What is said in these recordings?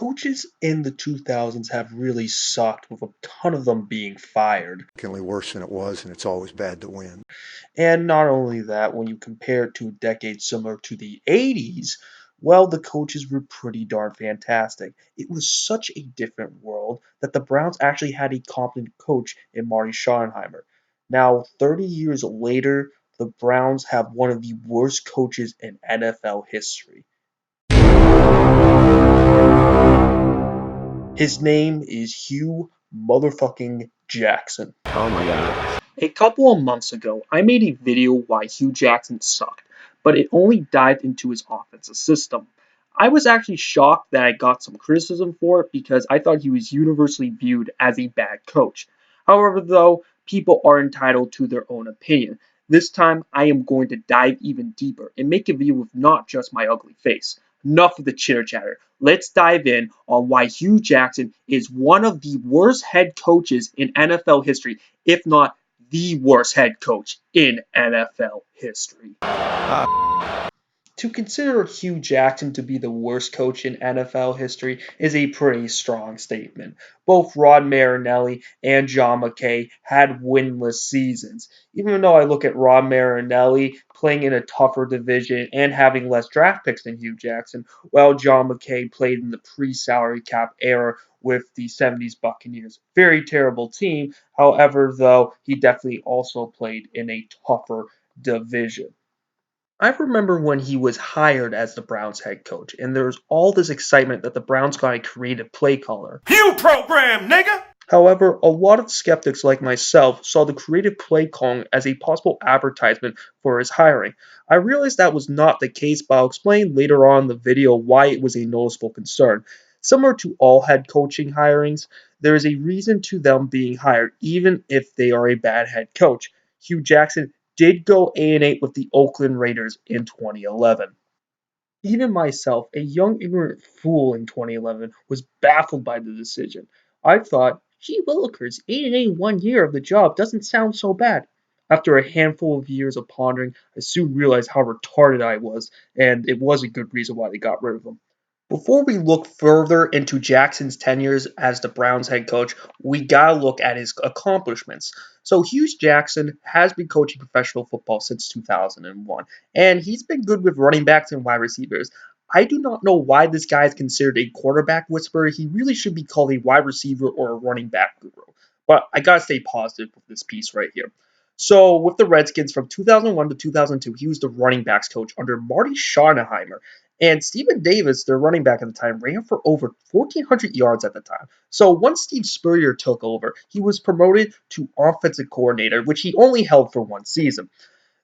Coaches in the 2000s have really sucked, with a ton of them being fired. Significantly worse than it was, and it's always bad to win. And not only that, when you compare it to a decade similar to the 80s, well, the coaches were pretty darn fantastic. It was such a different world that the Browns actually had a competent coach in Marty Schottenheimer. Now, 30 years later, the Browns have one of the worst coaches in NFL history. His name is Hugh motherfucking Jackson. Oh my god. A couple of months ago, I made a video why Hugh Jackson sucked, but it only dived into his offensive system. I was actually shocked that I got some criticism for it because I thought he was universally viewed as a bad coach. However, though, people are entitled to their own opinion. This time, I am going to dive even deeper and make a video with not just my ugly face. Enough of the chitter chatter. Let's dive in on why Hugh Jackson is one of the worst head coaches in NFL history, if not the worst head coach in NFL history. To consider Hugh Jackson to be the worst coach in NFL history is a pretty strong statement. Both Rod Marinelli and John McKay had winless seasons. Even though I look at Rod Marinelli playing in a tougher division and having less draft picks than Hugh Jackson, while John McKay played in the pre-salary cap era with the 70s Buccaneers. Very terrible team. However, though, he definitely also played in a tougher division. I remember when he was hired as the Browns head coach, and there was all this excitement that the Browns got a creative play caller. Hugh program, nigga! However, a lot of skeptics like myself saw the creative play calling as a possible advertisement for his hiring. I realized that was not the case, but I'll explain later on in the video why it was a noticeable concern. Similar to all head coaching hirings, there is a reason to them being hired, even if they are a bad head coach. Hugh Jackson did go 8-8 with the Oakland Raiders in 2011. Even myself, a young ignorant fool in 2011, was baffled by the decision. I thought, gee willikers, 8-8 in 1 year of the job doesn't sound so bad. After a handful of years of pondering, I soon realized how retarded I was, and it was a good reason why they got rid of him. Before we look further into Jackson's tenures as the Browns head coach, we gotta look at his accomplishments. So Hugh Jackson has been coaching professional football since 2001, and he's been good with running backs and wide receivers. I do not know why this guy is considered a quarterback whisperer. He really should be called a wide receiver or a running back guru. But I gotta stay positive with this piece right here. So with the Redskins from 2001 to 2002, he was the running backs coach under Marty Schottenheimer. And Stephen Davis, their running back at the time, ran for over 1,400 yards at the time. So once Steve Spurrier took over, he was promoted to offensive coordinator, which he only held for one season.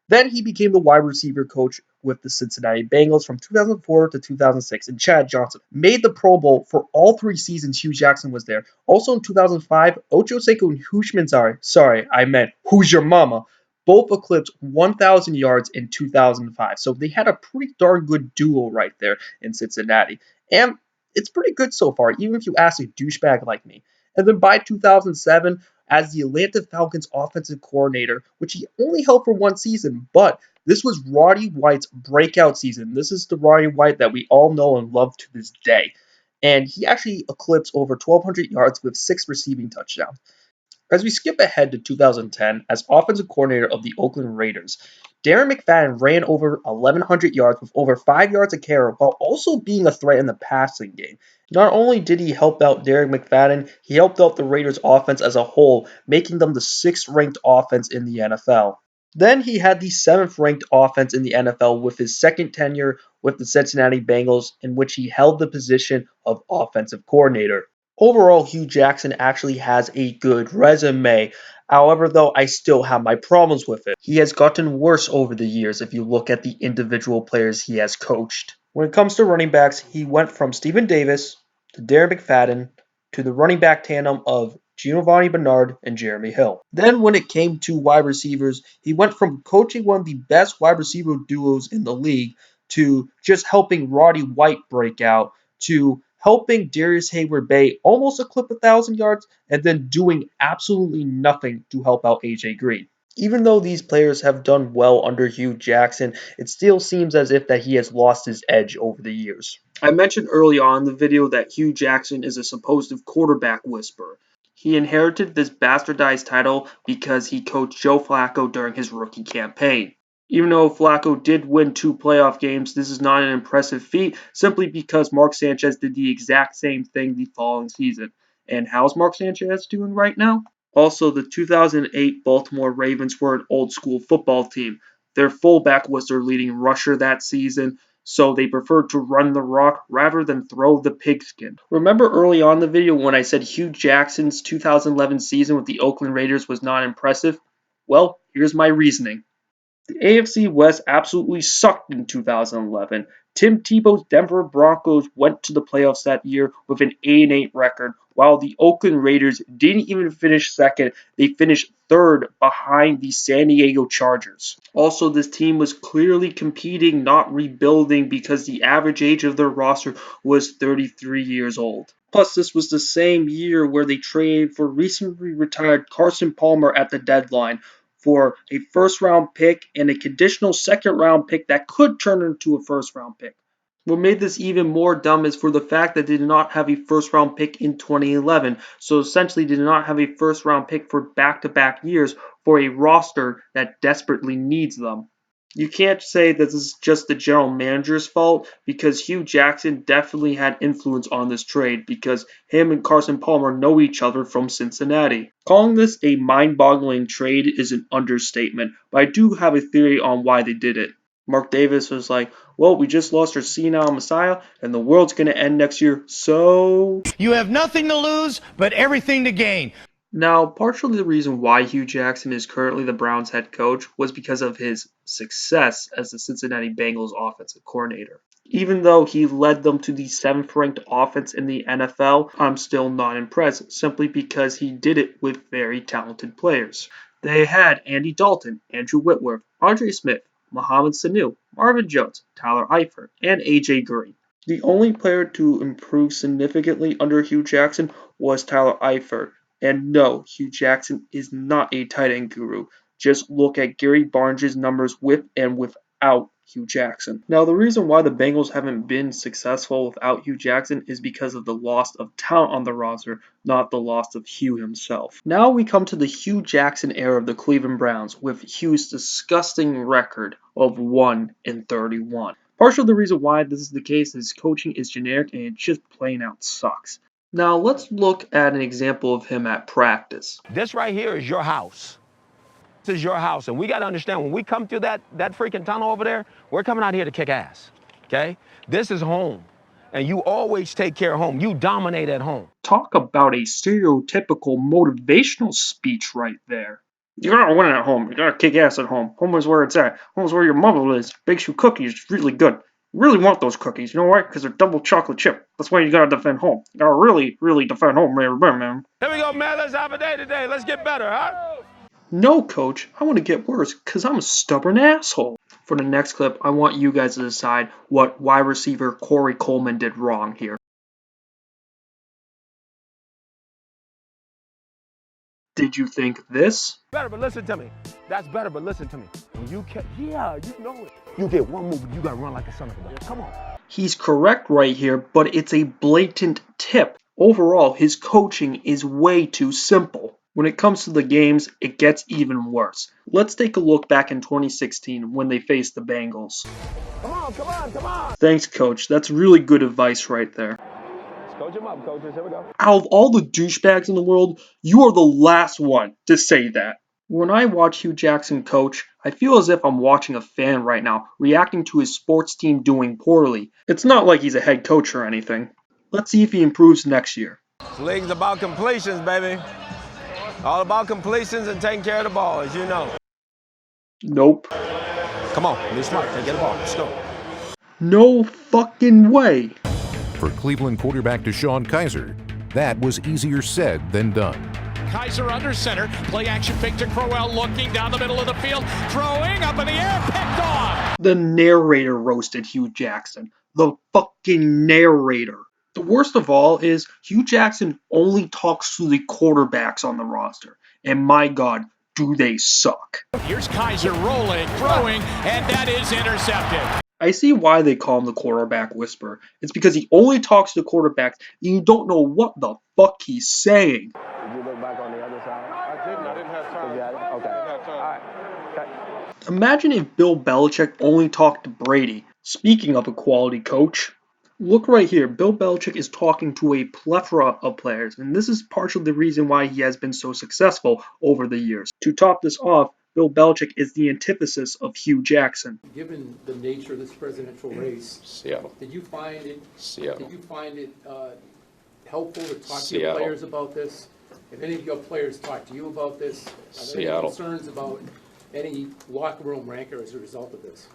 Then he became the wide receiver coach with the Cincinnati Bengals from 2004 to 2006, and Chad Johnson made the Pro Bowl for all 3 seasons Hugh Jackson was there. Also in 2005, Ocho Cinco and Hushmanzar, I meant Who's Your Mama, both eclipsed 1,000 yards in 2005. So they had a pretty darn good duo right there in Cincinnati. And it's pretty good so far, even if you ask a douchebag like me. And then by 2007, as the Atlanta Falcons offensive coordinator, which he only held for one season, but this was Roddy White's breakout season. This is the Roddy White that we all know and love to this day. And he actually eclipsed over 1,200 yards with 6 receiving touchdowns. As we skip ahead to 2010, as offensive coordinator of the Oakland Raiders, Darren McFadden ran over 1,100 yards with over 5 yards a carry while also being a threat in the passing game. Not only did he help out Darren McFadden, he helped out the Raiders' offense as a whole, making them the 6th-ranked offense in the NFL. Then he had the 7th-ranked offense in the NFL with his second tenure with the Cincinnati Bengals, in which he held the position of offensive coordinator. Overall, Hugh Jackson actually has a good resume. However, though, I still have my problems with it. He has gotten worse over the years if you look at the individual players he has coached. When it comes to running backs, he went from Stephen Davis to Darren McFadden to the running back tandem of Giovanni Bernard and Jeremy Hill. Then when it came to wide receivers, he went from coaching one of the best wide receiver duos in the league to just helping Roddy White break out to helping Darius Hayward-Bay almost eclipse 1,000 yards, and then doing absolutely nothing to help out AJ Green. Even though these players have done well under Hugh Jackson, it still seems as if that he has lost his edge over the years. I mentioned early on in the video that Hugh Jackson is a supposed quarterback whisperer. He inherited this bastardized title because he coached Joe Flacco during his rookie campaign. Even though Flacco did win 2 playoff games, this is not an impressive feat simply because Mark Sanchez did the exact same thing the following season. And how's Mark Sanchez doing right now? Also, the 2008 Baltimore Ravens were an old school football team. Their fullback was their leading rusher that season, so they preferred to run the rock rather than throw the pigskin. Remember early on in the video when I said Hugh Jackson's 2011 season with the Oakland Raiders was not impressive? Well, here's my reasoning. The AFC West absolutely sucked in 2011. Tim Tebow's Denver Broncos went to the playoffs that year with an 8-8 record, while the Oakland Raiders didn't even finish second. They finished third behind the San Diego Chargers. Also, this team was clearly competing, not rebuilding, because the average age of their roster was 33 years old. Plus, this was the same year where they traded for recently retired Carson Palmer at the deadline for a first round pick and a conditional second round pick that could turn into a first round pick. What made this even more dumb is for the fact that they did not have a first round pick in 2011, so essentially did not have a first round pick for back to back years for a roster that desperately needs them. You can't say that this is just the general manager's fault because Hugh Jackson definitely had influence on this trade because him and Carson Palmer know each other from Cincinnati. Calling this a mind-boggling trade is an understatement, but I do have a theory on why they did it. Mark Davis was like, well, we just lost our senile messiah and the world's going to end next year, so... You have nothing to lose, but everything to gain. Now, partially the reason why Hugh Jackson is currently the Browns head coach was because of his success as the Cincinnati Bengals offensive coordinator. Even though he led them to the 7th ranked offense in the NFL, I'm still not impressed simply because he did it with very talented players. They had Andy Dalton, Andrew Whitworth, Andre Smith, Mohamed Sanu, Marvin Jones, Tyler Eifert, and AJ Green. The only player to improve significantly under Hugh Jackson was Tyler Eifert. And no, Hugh Jackson is not a tight end guru. Just look at Gary Barnes' numbers with and without Hugh Jackson. Now, the reason why the Bengals haven't been successful without Hugh Jackson is because of the loss of talent on the roster, not the loss of Hugh himself. Now we come to the Hugh Jackson era of the Cleveland Browns with Hugh's disgusting record of 1-31. Partially the reason why this is the case is coaching is generic and it just plain out sucks. Now let's look at an example of him at practice. This right here is your house. This is your house. And we got to understand, when we come through that freaking tunnel over there, we're coming out here to kick ass. Okay? This is home. And you always take care of home. You dominate at home. Talk about a stereotypical motivational speech right there. You gotta win at home. You gotta kick ass at home. Home is where it's at. Home is where your mother lives. Bakes you cookies. It's really good. You really want those cookies. You know why? Because they're double chocolate chip. That's why you gotta defend home. You gotta really, really defend home, man. Here we go, man. Let's have a day today. Let's get better, huh? No, coach. I want to get worse because I'm a stubborn asshole. For the next clip, I want you guys to decide what wide receiver Corey Coleman did wrong here. Did you think this? Better, but listen to me. That's better, but listen to me. When you you know it. You get one move, you gotta run like a son of a gun. Come on. He's correct right here, but it's a blatant tip. Overall, his coaching is way too simple. When it comes to the games, it gets even worse. Let's take a look back in 2016 when they faced the Bengals. Come on. Thanks, coach. That's really good advice right there. Let's coach him up, coaches. Here we go. Out of all the douchebags in the world, you are the last one to say that. When I watch Hugh Jackson coach, I feel as if I'm watching a fan right now, reacting to his sports team doing poorly. It's not like he's a head coach or anything. Let's see if he improves next year. This league's about completions, baby. All about completions and taking care of the ball, as you know. Nope. Come on, be smart. Take care of the ball. Let's go. No fucking way. For Cleveland quarterback Deshaun Kaiser, that was easier said than done. Kaiser under center, play action fake to Crowell, looking down the middle of the field, throwing up in the air, picked off. The narrator roasted Hugh Jackson. The fucking narrator. The worst of all is Hugh Jackson only talks to the quarterbacks on the roster. And my God, do they suck. Here's Kaiser rolling, throwing, and that is intercepted. I see why they call him the quarterback whisperer. It's because he only talks to quarterbacks and you don't know what the fuck he's saying. Did you look back on the other side? I didn't. I didn't have time. Okay. I didn't have time. All right. Okay. Imagine if Bill Belichick only talked to Brady. Speaking of a quality coach, look right here. Bill Belichick is talking to a plethora of players, and this is partially the reason why he has been so successful over the years. To top this off, Bill Belichick is the antithesis of Hugh Jackson. Given the nature of this presidential race, Seattle. did you find it Seattle. helpful to talk to your Seattle. players about this? If any of your players talk to you about this, are there any Seattle. concerns about any locker room rancor as a result of this?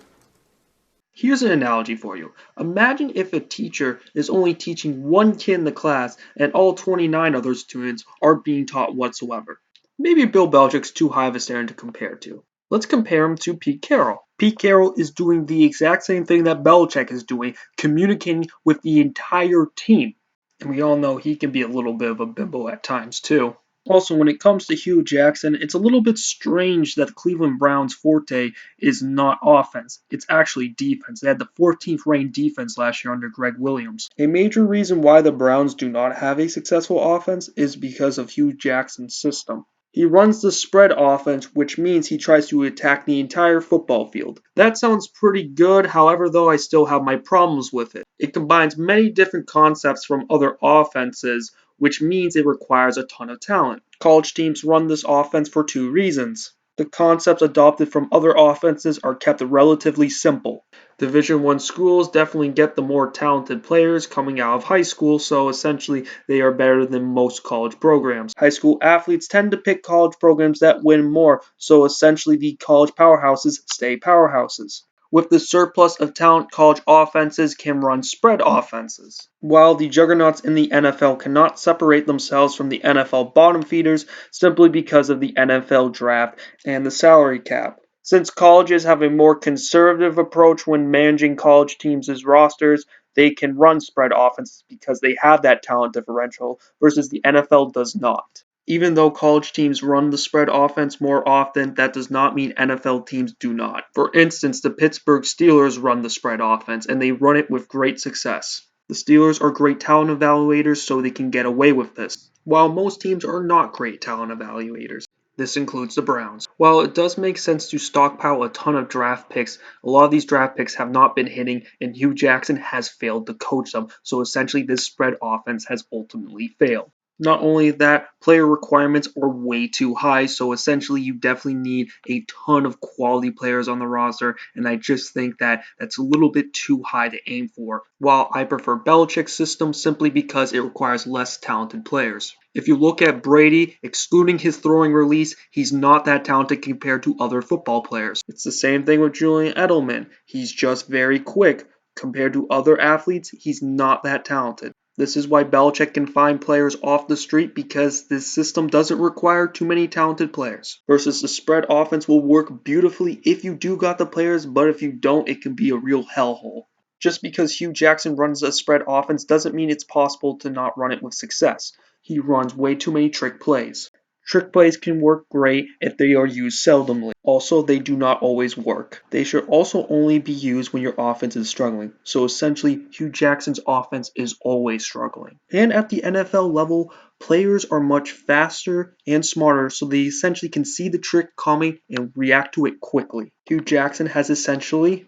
Here's an analogy for you. Imagine if a teacher is only teaching one kid in the class and all 29 other students aren't being taught whatsoever. Maybe Bill Belichick's too high of a standard to compare to. Let's compare him to Pete Carroll. Pete Carroll is doing the exact same thing that Belichick is doing, communicating with the entire team. And we all know he can be a little bit of a bimbo at times too. Also, when it comes to Hugh Jackson, it's a little bit strange that the Cleveland Browns' forte is not offense. It's actually defense. They had the 14th ranked defense last year under Greg Williams. A major reason why the Browns do not have a successful offense is because of Hugh Jackson's system. He runs the spread offense, which means he tries to attack the entire football field. That sounds pretty good, however, though I still have my problems with it. It combines many different concepts from other offenses, which means it requires a ton of talent. College teams run this offense for two reasons. The concepts adopted from other offenses are kept relatively simple. Division I schools definitely get the more talented players coming out of high school, so essentially they are better than most college programs. High school athletes tend to pick college programs that win more, so essentially the college powerhouses stay powerhouses. With the surplus of talent, college offenses can run spread offenses. While the juggernauts in the NFL cannot separate themselves from the NFL bottom feeders simply because of the NFL draft and the salary cap. Since colleges have a more conservative approach when managing college teams' rosters, they can run spread offenses because they have that talent differential versus the NFL does not. Even though college teams run the spread offense more often, that does not mean NFL teams do not. For instance, the Pittsburgh Steelers run the spread offense, and they run it with great success. The Steelers are great talent evaluators, so they can get away with this, while most teams are not great talent evaluators. This includes the Browns. While it does make sense to stockpile a ton of draft picks, a lot of these draft picks have not been hitting, and Hugh Jackson has failed to coach them, so essentially this spread offense has ultimately failed. Not only that, player requirements are way too high, so essentially you definitely need a ton of quality players on the roster, and I just think that that's a little bit too high to aim for, while I prefer Belichick's system simply because it requires less talented players. If you look at Brady, excluding his throwing release, he's not that talented compared to other football players. It's the same thing with Julian Edelman. He's just very quick. Compared to other athletes, he's not that talented. This is why Belichick can find players off the street because this system doesn't require too many talented players. Versus the spread offense will work beautifully if you do got the players, but if you don't, it can be a real hellhole. Just because Hugh Jackson runs a spread offense doesn't mean it's possible to not run it with success. He runs way too many trick plays. Trick plays can work great if they are used seldomly. Also, they do not always work. They should also only be used when your offense is struggling. So essentially, Hugh Jackson's offense is always struggling. And at the NFL level, players are much faster and smarter, so they essentially can see the trick coming and react to it quickly. Hugh Jackson has essentially...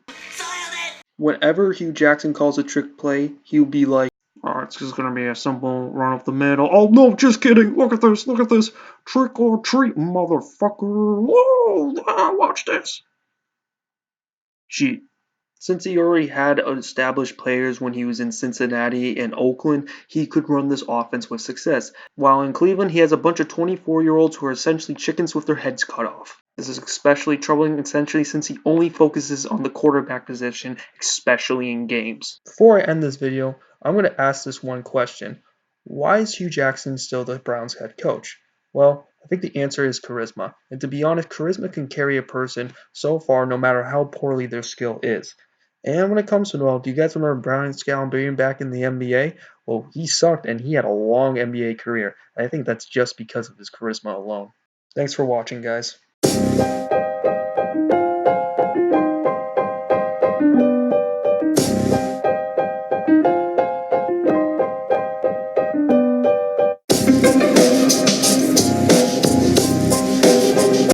Whenever Hugh Jackson calls a trick play, he'll be like, oh, it's just going to be a simple run up the middle. Oh, no, just kidding. Look at this. Look at this. Trick or treat, motherfucker. Whoa, watch this. Gee, since he already had established players when he was in Cincinnati and Oakland, he could run this offense with success. While in Cleveland, he has a bunch of 24-year-olds who are essentially chickens with their heads cut off. This is especially troubling essentially since he only focuses on the quarterback position, especially in games. Before I end this video, I'm going to ask this one question. Why is Hugh Jackson still the Browns head coach? Well, I think the answer is charisma. And to be honest, charisma can carry a person so far no matter how poorly their skill is. And when it comes to, well, do you guys remember Brian Scalabrine back in the NBA? Well, he sucked and he had a long NBA career. And I think that's just because of his charisma alone. Thanks for watching, guys.